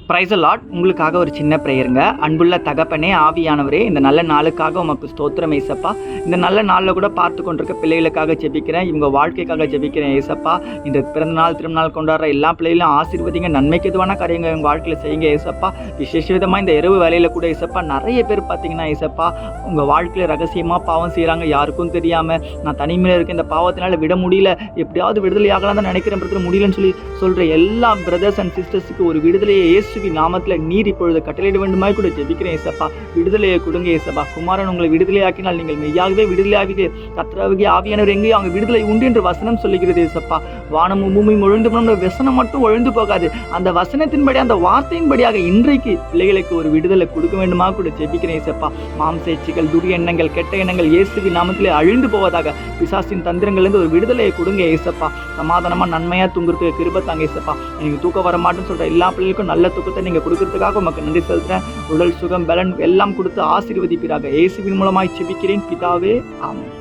Price Lord. உங்களுக்காக ஒரு சின்ன ப்ரேயருங்க. அன்புள்ள தகப்பனே, ஆவியானவரே, இந்த நல்ல நாளுக்காக உமக்கு ஸ்தோத்திரம் ஏசப்பா. இந்த நல்ல நாளில் கூட பார்த்து கொண்டிருக்க பிள்ளைகளுக்காக ஜெபிக்கிறேன். இவங்க வாழ்க்கைக்காக ஜெபிக்கிறேன் ஏசப்பா. இந்த பிறந்தநாள் திருநாள் கொண்டாடுற எல்லா பிள்ளைகளையும் ஆசீர்வதிங்க. நன்மைக்கு எதுவான காரியங்கள் உங்கள் வாழ்க்கையில் செய்யுங்க ஏசப்பா. விசேஷ விதமாக இந்த இரவு வேலையில் கூட ஏசப்பா நிறைய பேர் பார்த்தீங்கன்னா ஏசப்பா உங்கள் வாழ்க்கையில் ரகசியமாக பாவம் செய்கிறாங்க, யாருக்கும் தெரியாமல். நான் தனிமையில் இருக்க இந்த பாவத்தினால விட முடியல, எப்படியாவது விடுதலை ஆகலாம் தான் நினைக்கிறேன் பிரதர், முடியலன்னு சொல்லி சொல்கிற எல்லா பிரதர்ஸ் அண்ட் சிஸ்டர்ஸுக்கு ஒரு விடுதலையை இயேசுவின் நாமத்தில் நீர் இப்பொழுது கட்டளையிட வேண்டுமாய் கூட ஜெபிக்கிறேன் ஏசப்பா. விடுதலையை கொடுங்க ஏசப்பா. குமாரன் உங்களை விடுதலையாக்கினால் நீங்கள் மெய்யாகவே விடுதலையாகி கர்த்தராகிய ஆவியானவர் எங்கேயும் அங்கே விடுதலை உண்டு என்று வசனம் சொல்லுகிறது ஏசப்பா. வானமும் பூமியும் ஒழிந்து போனோம்னா வசனம் மட்டும் ஒழிந்து போகாது. அந்த வசனத்தின்படி, அந்த வார்த்தையின்படியாக இன்றைக்கு பிள்ளைகளுக்கு ஒரு விடுதலை கொடுக்க வேண்டுமா கூட ஜெபிக்கிறேன் ஏசப்பா. மாம்சேச்சிகள், துரிய எண்ணங்கள், கெட்ட எண்ணங்கள் இயேசுவின் நாமத்திலே அழிந்து போவதாக. பிசாசின் தந்திரங்கள்லேருந்து ஒரு விடுதலையை கொடுங்க ஏசப்பா. சமாதானமா நன்மையா தூங்குறதுக்கு கிருபை தாங்க ஏசப்பா. நீங்க தூக்கம் வர மாட்டேன்னு சொல்ற எல்லா பிள்ளைகளுக்கும் நல்ல தூக்கத்தை நீங்க கொடுக்கறதுக்காக உமக்கு நன்றி செலுத்துறேன். உடல் சுகம், பலன் எல்லாம் கொடுத்து ஆசீர்வதிப்பீராக. இயேசுவின் மூலமாய் ஜெபிக்கிறேன் பிதாவே, ஆமென்.